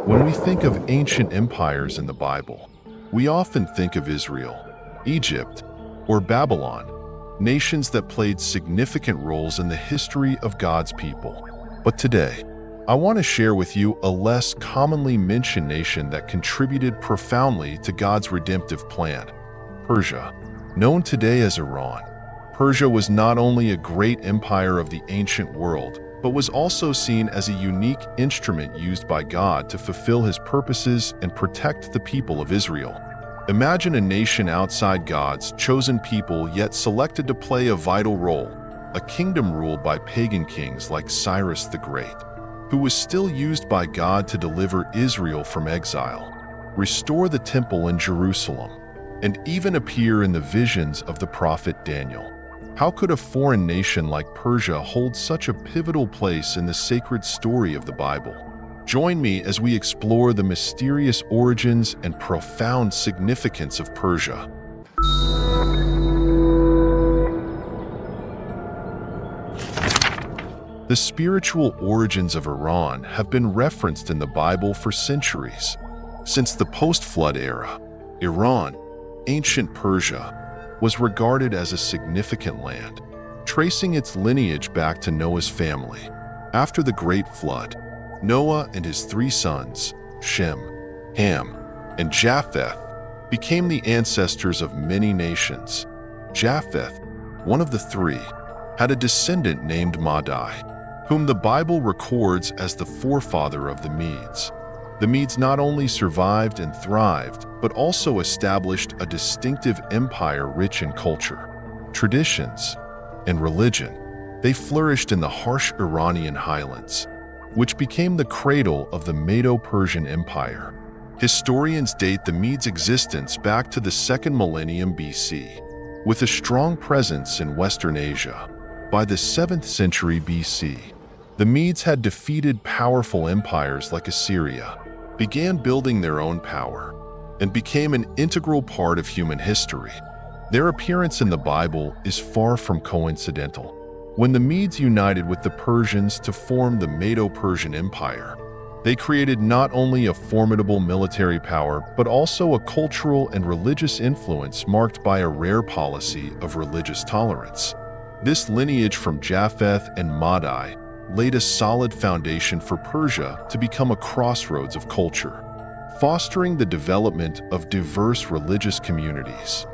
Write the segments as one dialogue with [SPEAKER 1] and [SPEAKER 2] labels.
[SPEAKER 1] When we think of ancient empires in the Bible, we often think of Israel, Egypt, or Babylon, nations that played significant roles in the history of God's people. But today, I want to share with you a less commonly mentioned nation that contributed profoundly to God's redemptive plan: Persia. Known today as Iran, Persia was not only a great empire of the ancient world, but was also seen as a unique instrument used by God to fulfill His purposes and protect the people of Israel. Imagine a nation outside God's chosen people yet selected to play a vital role, a kingdom ruled by pagan kings like Cyrus the Great, who was still used by God to deliver Israel from exile, restore the temple in Jerusalem, and even appear in the visions of the prophet Daniel. How could a foreign nation like Persia hold such a pivotal place in the sacred story of the Bible? Join me as we explore the mysterious origins and profound significance of Persia. The spiritual origins of Iran have been referenced in the Bible for centuries. Since the post-flood era, Iran, ancient Persia, was regarded as a significant land, tracing its lineage back to Noah's family. After the Great Flood, Noah and his three sons, Shem, Ham, and Japheth, became the ancestors of many nations. Japheth, one of the three, had a descendant named Madai, whom the Bible records as the forefather of the Medes. The Medes not only survived and thrived, but also established a distinctive empire rich in culture, traditions, and religion. They flourished in the harsh Iranian highlands, which became the cradle of the Medo-Persian Empire. Historians date the Medes' existence back to the 2nd millennium BC, with a strong presence in Western Asia. By the 7th century BC, the Medes had defeated powerful empires like Assyria, began building their own power, and became an integral part of human history. Their appearance in the Bible is far from coincidental. When the Medes united with the Persians to form the Medo-Persian Empire, they created not only a formidable military power, but also a cultural and religious influence marked by a rare policy of religious tolerance. This lineage from Japheth and Madai laid a solid foundation for Persia to become a crossroads of culture, fostering the development of diverse religious communities.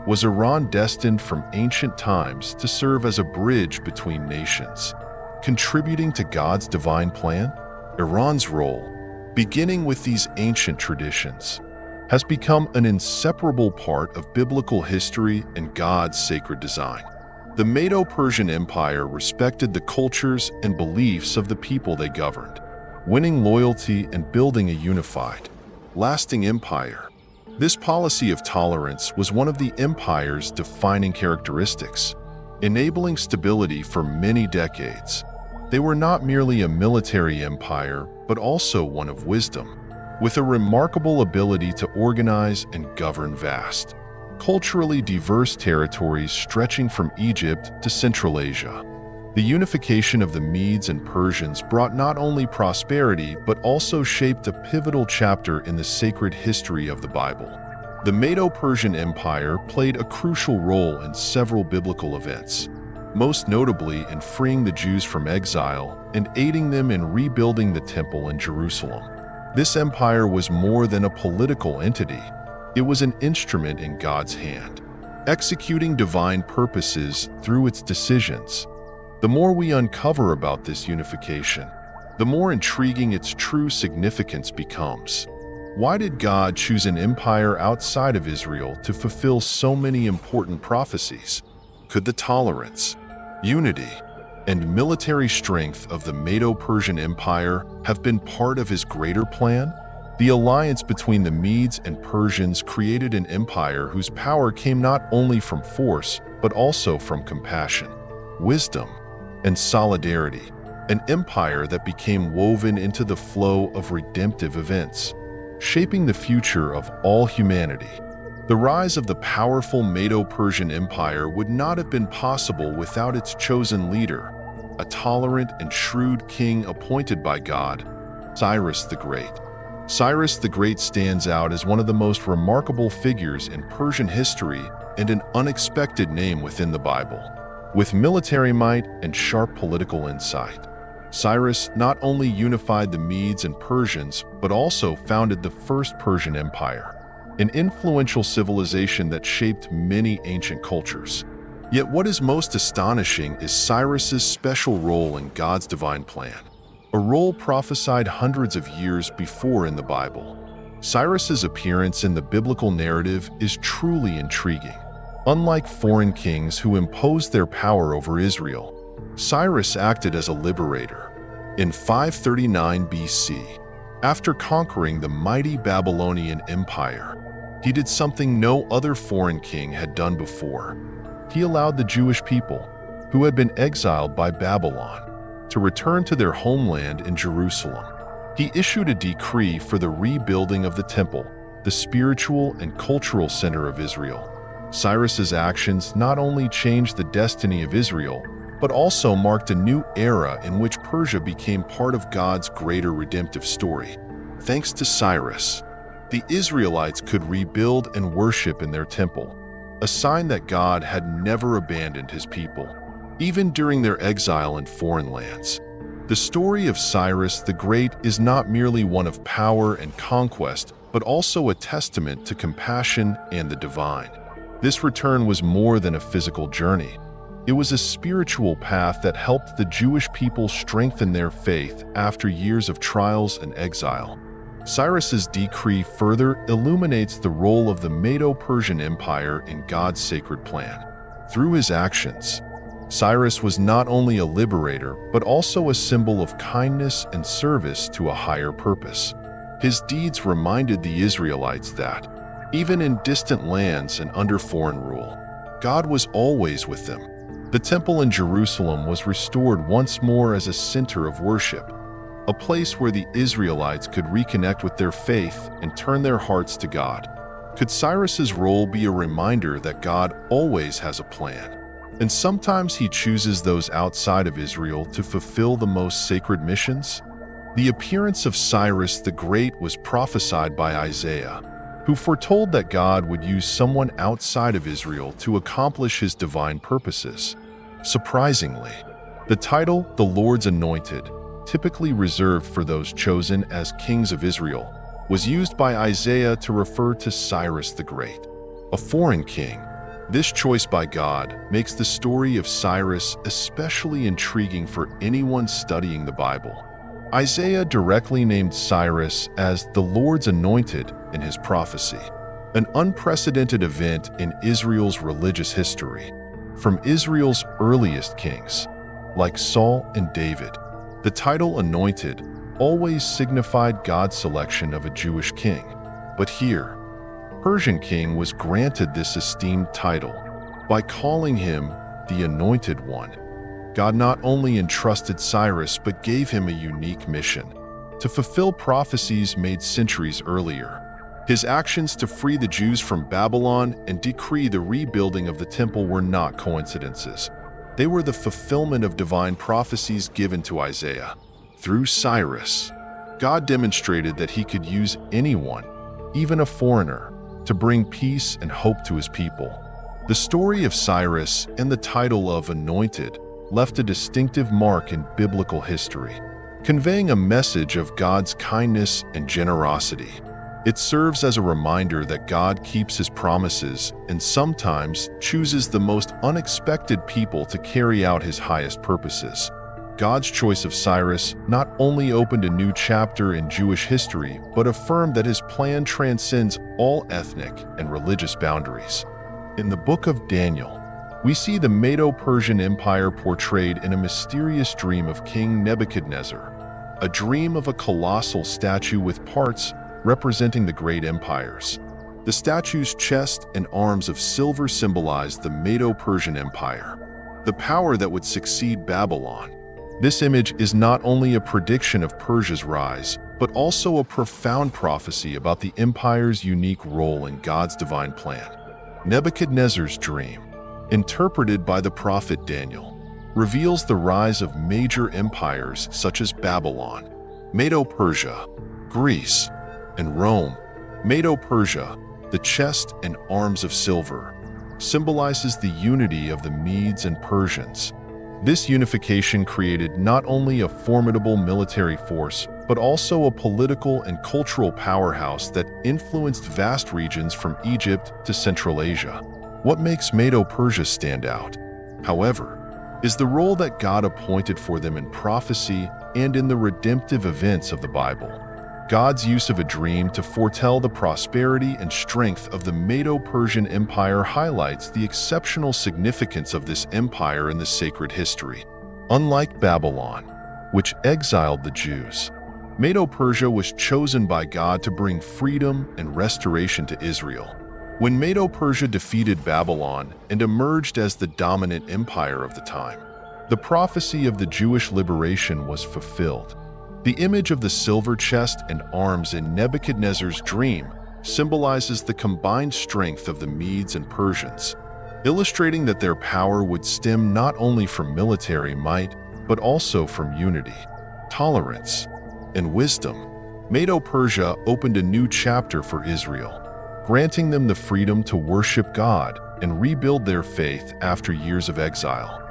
[SPEAKER 1] Was Iran destined from ancient times to serve as a bridge between nations, contributing to God's divine plan? Iran's role, beginning with these ancient traditions, has become an inseparable part of biblical history and God's sacred design. The Medo-Persian Empire respected the cultures and beliefs of the people they governed, winning loyalty and building a unified, lasting empire. This policy of tolerance was one of the empire's defining characteristics, enabling stability for many decades. They were not merely a military empire, but also one of wisdom, with a remarkable ability to organize and govern vast, culturally diverse territories stretching from Egypt to Central Asia. The unification of the Medes and Persians brought not only prosperity, but also shaped a pivotal chapter in the sacred history of the Bible. The Medo-Persian Empire played a crucial role in several biblical events, most notably in freeing the Jews from exile and aiding them in rebuilding the temple in Jerusalem. This empire was more than a political entity. It was an instrument in God's hand, executing divine purposes through its decisions. The more we uncover about this unification, the more intriguing its true significance becomes. Why did God choose an empire outside of Israel to fulfill so many important prophecies? Could the tolerance, unity, and military strength of the Medo-Persian Empire have been part of His greater plan? The alliance between the Medes and Persians created an empire whose power came not only from force, but also from compassion, wisdom, and solidarity, an empire that became woven into the flow of redemptive events, shaping the future of all humanity. The rise of the powerful Medo-Persian Empire would not have been possible without its chosen leader, a tolerant and shrewd king appointed by God, Cyrus the Great. Cyrus the Great stands out as one of the most remarkable figures in Persian history and an unexpected name within the Bible. With military might and sharp political insight, Cyrus not only unified the Medes and Persians, but also founded the First Persian Empire, an influential civilization that shaped many ancient cultures. Yet what is most astonishing is Cyrus's special role in God's divine plan, a role prophesied hundreds of years before in the Bible. Cyrus's appearance in the biblical narrative is truly intriguing. Unlike foreign kings who imposed their power over Israel, Cyrus acted as a liberator. In 539 BC, after conquering the mighty Babylonian Empire, he did something no other foreign king had done before. He allowed the Jewish people, who had been exiled by Babylon, to return to their homeland in Jerusalem. He issued a decree for the rebuilding of the temple, the spiritual and cultural center of Israel. Cyrus's actions not only changed the destiny of Israel, but also marked a new era in which Persia became part of God's greater redemptive story. Thanks to Cyrus, the Israelites could rebuild and worship in their temple, a sign that God had never abandoned his people, even during their exile in foreign lands. The story of Cyrus the Great is not merely one of power and conquest, but also a testament to compassion and the divine. This return was more than a physical journey. It was a spiritual path that helped the Jewish people strengthen their faith after years of trials and exile. Cyrus's decree further illuminates the role of the Medo-Persian Empire in God's sacred plan. Through his actions, Cyrus was not only a liberator, but also a symbol of kindness and service to a higher purpose. His deeds reminded the Israelites that, even in distant lands and under foreign rule, God was always with them. The temple in Jerusalem was restored once more as a center of worship, a place where the Israelites could reconnect with their faith and turn their hearts to God. Could Cyrus's role be a reminder that God always has a plan, and sometimes he chooses those outside of Israel to fulfill the most sacred missions? The appearance of Cyrus the Great was prophesied by Isaiah, who foretold that God would use someone outside of Israel to accomplish his divine purposes. Surprisingly, the title, "The Lord's Anointed," typically reserved for those chosen as kings of Israel, was used by Isaiah to refer to Cyrus the Great, a foreign king. This choice by God makes the story of Cyrus especially intriguing for anyone studying the Bible. Isaiah directly named Cyrus as the Lord's Anointed in his prophecy, an unprecedented event in Israel's religious history. From Israel's earliest kings, like Saul and David, the title Anointed always signified God's selection of a Jewish king. But here, Persian king was granted this esteemed title by calling him the Anointed One. God not only entrusted Cyrus but gave him a unique mission to fulfill prophecies made centuries earlier. His actions to free the Jews from Babylon and decree the rebuilding of the temple were not coincidences. They were the fulfillment of divine prophecies given to Isaiah. Through Cyrus, God demonstrated that he could use anyone, even a foreigner, to bring peace and hope to his people. The story of Cyrus and the title of Anointed left a distinctive mark in biblical history, conveying a message of God's kindness and generosity. It serves as a reminder that God keeps his promises and sometimes chooses the most unexpected people to carry out his highest purposes. God's choice of Cyrus not only opened a new chapter in Jewish history, but affirmed that his plan transcends all ethnic and religious boundaries. In the book of Daniel, we see the Medo-Persian Empire portrayed in a mysterious dream of King Nebuchadnezzar, a dream of a colossal statue with parts representing the great empires. The statue's chest and arms of silver symbolized the Medo-Persian Empire, the power that would succeed Babylon. This image is not only a prediction of Persia's rise, but also a profound prophecy about the empire's unique role in God's divine plan. Nebuchadnezzar's dream, interpreted by the prophet Daniel, reveals the rise of major empires such as Babylon, Medo-Persia, Greece, and Rome, Medo-Persia, the chest and arms of silver, symbolizes the unity of the Medes and Persians. This unification created not only a formidable military force, but also a political and cultural powerhouse that influenced vast regions from Egypt to Central Asia. What makes Medo-Persia stand out, however, is the role that God appointed for them in prophecy and in the redemptive events of the Bible. God's use of a dream to foretell the prosperity and strength of the Medo-Persian Empire highlights the exceptional significance of this empire in the sacred history. Unlike Babylon, which exiled the Jews, Medo-Persia was chosen by God to bring freedom and restoration to Israel. When Medo-Persia defeated Babylon and emerged as the dominant empire of the time, the prophecy of the Jewish liberation was fulfilled. The image of the silver chest and arms in Nebuchadnezzar's dream symbolizes the combined strength of the Medes and Persians, illustrating that their power would stem not only from military might, but also from unity, tolerance, and wisdom. Medo-Persia opened a new chapter for Israel, granting them the freedom to worship God and rebuild their faith after years of exile.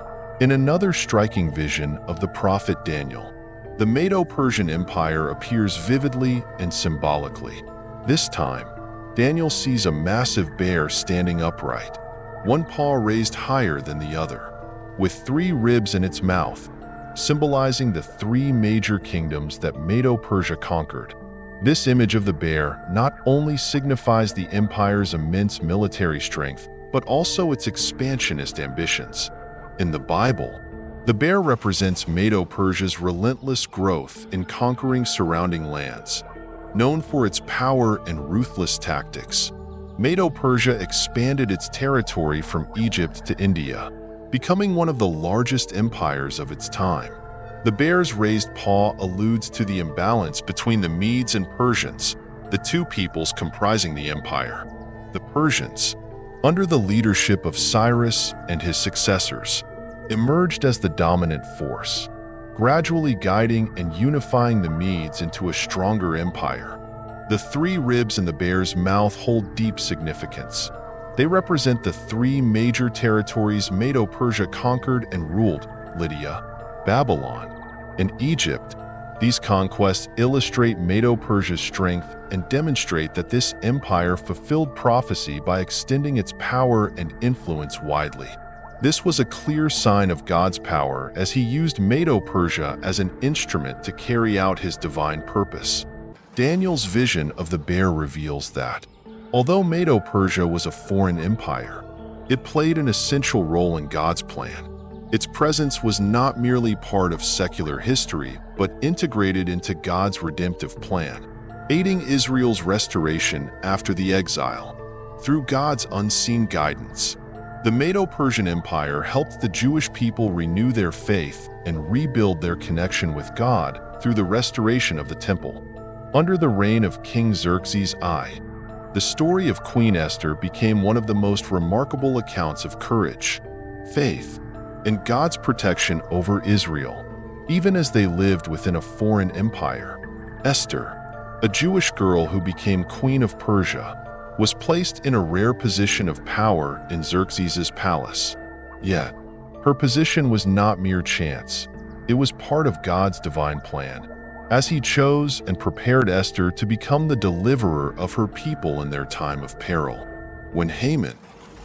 [SPEAKER 1] In another striking vision of the prophet Daniel, the Medo-Persian Empire appears vividly and symbolically. This time, Daniel sees a massive bear standing upright, one paw raised higher than the other, with 3 ribs in its mouth, symbolizing the 3 major kingdoms that Medo-Persia conquered. This image of the bear not only signifies the empire's immense military strength, but also its expansionist ambitions. In the Bible, the bear represents Medo-Persia's relentless growth in conquering surrounding lands. Known for its power and ruthless tactics, Medo-Persia expanded its territory from Egypt to India, becoming one of the largest empires of its time. The bear's raised paw alludes to the imbalance between the Medes and Persians, the 2 peoples comprising the empire. The Persians, under the leadership of Cyrus and his successors, emerged as the dominant force, gradually guiding and unifying the Medes into a stronger empire. The 3 ribs in the bear's mouth hold deep significance. They represent the 3 major territories Medo-Persia conquered and ruled: Lydia, Babylon, and Egypt. These conquests illustrate Medo-Persia's strength and demonstrate that this empire fulfilled prophecy by extending its power and influence widely. This was a clear sign of God's power as he used Medo-Persia as an instrument to carry out his divine purpose. Daniel's vision of the bear reveals that, although Medo-Persia was a foreign empire, it played an essential role in God's plan. Its presence was not merely part of secular history, but integrated into God's redemptive plan, aiding Israel's restoration after the exile. Through God's unseen guidance, the Medo-Persian Empire helped the Jewish people renew their faith and rebuild their connection with God through the restoration of the temple. Under the reign of King Xerxes I, the story of Queen Esther became one of the most remarkable accounts of courage, faith, and God's protection over Israel, even as they lived within a foreign empire. Esther, a Jewish girl who became Queen of Persia, was placed in a rare position of power in Xerxes' palace. Yet, her position was not mere chance. It was part of God's divine plan, as he chose and prepared Esther to become the deliverer of her people in their time of peril. When Haman,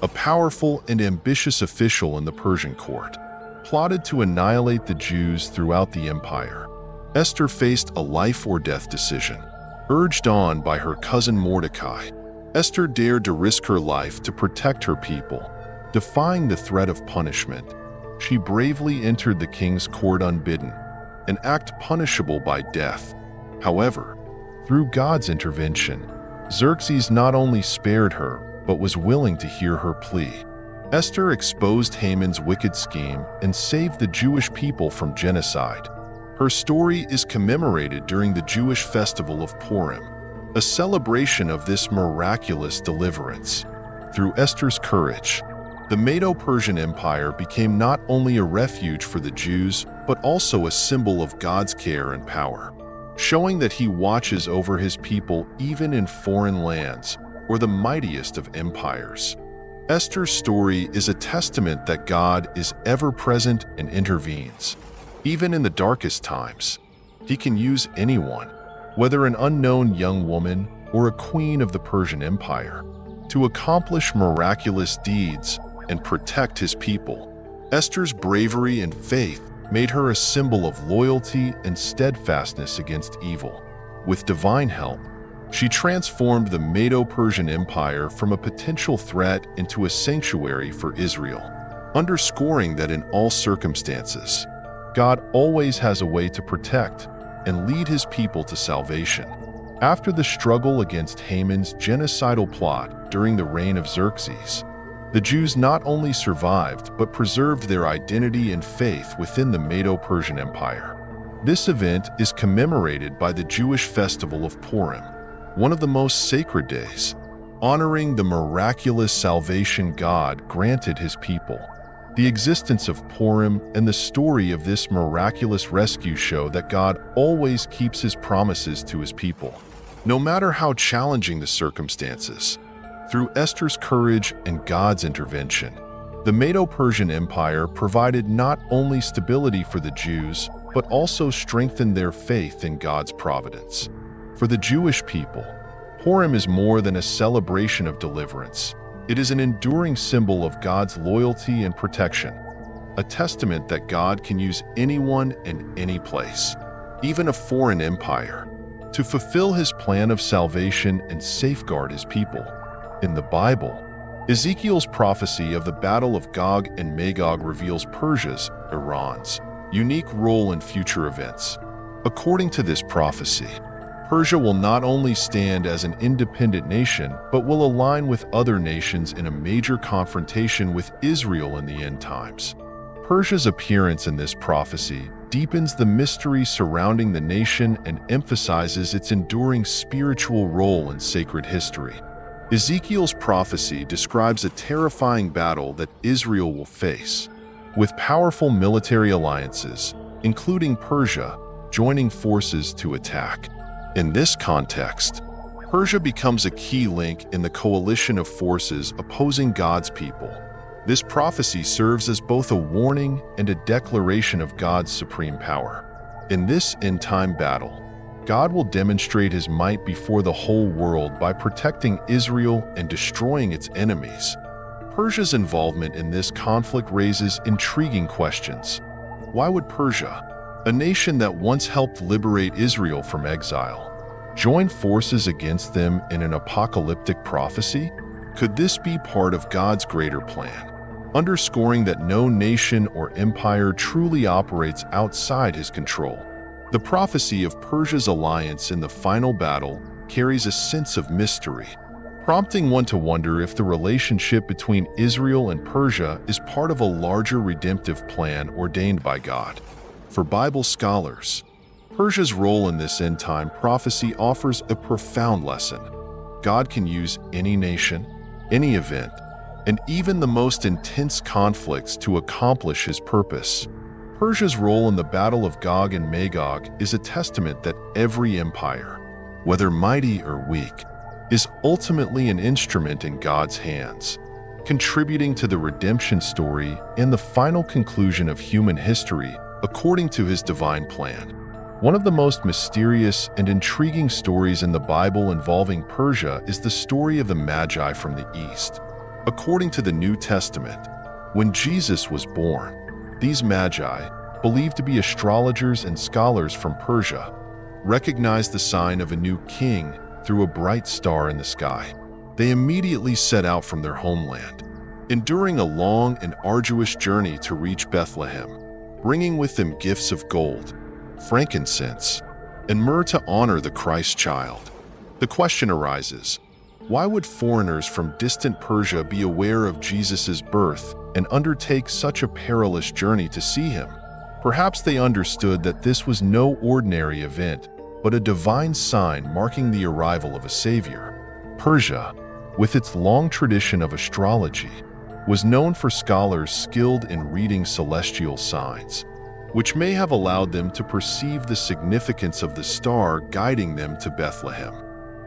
[SPEAKER 1] a powerful and ambitious official in the Persian court, plotted to annihilate the Jews throughout the empire, Esther faced a life-or-death decision. Urged on by her cousin Mordecai, Esther dared to risk her life to protect her people. Defying the threat of punishment, she bravely entered the king's court unbidden, an act punishable by death. However, through God's intervention, Xerxes not only spared her, but was willing to hear her plea. Esther exposed Haman's wicked scheme and saved the Jewish people from genocide. Her story is commemorated during the Jewish festival of Purim, a celebration of this miraculous deliverance. Through Esther's courage, the Medo-Persian Empire became not only a refuge for the Jews, but also a symbol of God's care and power. showing that he watches over his people even in foreign lands or the mightiest of empires. Esther's story is a testament that God is ever present and intervenes. Even in the darkest times, he can use anyone, whether an unknown young woman or a queen of the Persian Empire, to accomplish miraculous deeds and protect his people. Esther's bravery and faith made her a symbol of loyalty and steadfastness against evil. With divine help, she transformed the Medo-Persian Empire from a potential threat into a sanctuary for Israel, underscoring that in all circumstances, God always has a way to protect and lead his people to salvation. After the struggle against Haman's genocidal plot during the reign of Xerxes, the Jews not only survived but preserved their identity and faith within the Medo-Persian Empire. This event is commemorated by the Jewish festival of Purim, one of the most sacred days, honoring the miraculous salvation God granted his people. The existence of Purim and the story of this miraculous rescue show that God always keeps his promises to his people, no matter how challenging the circumstances. Through Esther's courage and God's intervention, the Medo-Persian Empire provided not only stability for the Jews, but also strengthened their faith in God's providence. For the Jewish people, Purim is more than a celebration of deliverance. It is an enduring symbol of God's loyalty and protection, a testament that God can use anyone and any place, even a foreign empire, to fulfill his plan of salvation and safeguard his people. In the Bible, Ezekiel's prophecy of the Battle of Gog and Magog reveals Persia's, Iran's, unique role in future events. According to this prophecy, Persia will not only stand as an independent nation, but will align with other nations in a major confrontation with Israel in the end times. Persia's appearance in this prophecy deepens the mystery surrounding the nation and emphasizes its enduring spiritual role in sacred history. Ezekiel's prophecy describes a terrifying battle that Israel will face, with powerful military alliances, including Persia, joining forces to attack. In this context, Persia becomes a key link in the coalition of forces opposing God's people. This prophecy serves as both a warning and a declaration of God's supreme power. In this end-time battle, God will demonstrate his might before the whole world by protecting Israel and destroying its enemies. Persia's involvement in this conflict raises intriguing questions. Why would Persia, a nation that once helped liberate Israel from exile, join forces against them in an apocalyptic prophecy? Could this be part of God's greater plan, underscoring that no nation or empire truly operates outside his control? The prophecy of Persia's alliance in the final battle carries a sense of mystery, prompting one to wonder if the relationship between Israel and Persia is part of a larger redemptive plan ordained by God. For Bible scholars, Persia's role in this end-time prophecy offers a profound lesson. God can use any nation, any event, and even the most intense conflicts to accomplish his purpose. Persia's role in the Battle of Gog and Magog is a testament that every empire, whether mighty or weak, is ultimately an instrument in God's hands, contributing to the redemption story and the final conclusion of human history according to his divine plan. One of the most mysterious and intriguing stories in the Bible involving Persia is the story of the Magi from the East. According to the New Testament, when Jesus was born, these Magi, believed to be astrologers and scholars from Persia, recognized the sign of a new king through a bright star in the sky. They immediately set out from their homeland, enduring a long and arduous journey to reach Bethlehem, bringing with them gifts of gold, frankincense, and myrrh to honor the Christ child. The question arises, why would foreigners from distant Persia be aware of Jesus' birth and undertake such a perilous journey to see him? Perhaps they understood that this was no ordinary event, but a divine sign marking the arrival of a savior. Persia, with its long tradition of astrology, was known for scholars skilled in reading celestial signs. which may have allowed them to perceive the significance of the star guiding them to Bethlehem.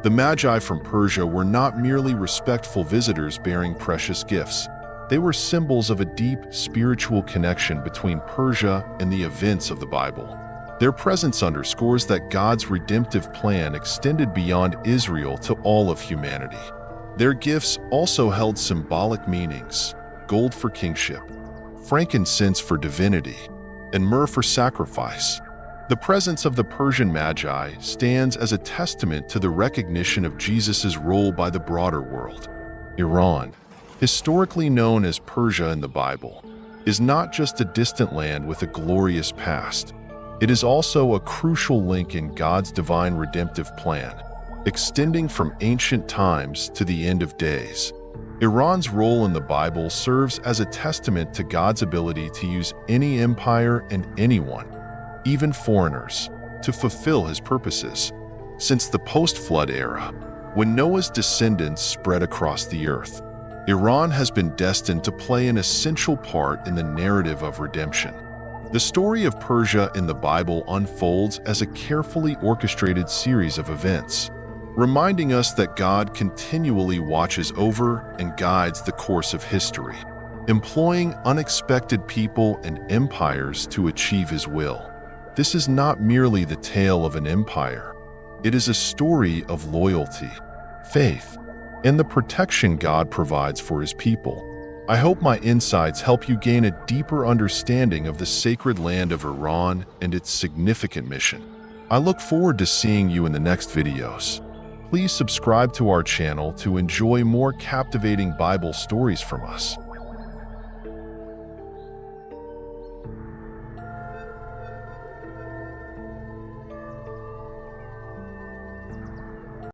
[SPEAKER 1] The Magi from Persia were not merely respectful visitors bearing precious gifts. They were symbols of a deep spiritual connection between Persia and the events of the Bible. Their presence underscores that God's redemptive plan extended beyond Israel to all of humanity. Their gifts also held symbolic meanings: gold for kingship, frankincense for divinity, and myrrh for sacrifice. The presence of the Persian Magi stands as a testament to the recognition of Jesus' role by the broader world. Iran, historically known as Persia in the Bible, is not just a distant land with a glorious past. It is also a crucial link in God's divine redemptive plan, extending from ancient times to the end of days. Iran's role in the Bible serves as a testament to God's ability to use any empire and anyone, even foreigners, to fulfill his purposes. Since the post-flood era, when Noah's descendants spread across the earth, Iran has been destined to play an essential part in the narrative of redemption. The story of Persia in the Bible unfolds as a carefully orchestrated series of events, reminding us that God continually watches over and guides the course of history, employing unexpected people and empires to achieve his will. This is not merely the tale of an empire. It is a story of loyalty, faith, and the protection God provides for his people. I hope my insights help you gain a deeper understanding of the sacred land of Iran and its significant mission. I look forward to seeing you in the next videos. Please subscribe to our channel to enjoy more captivating Bible stories from us.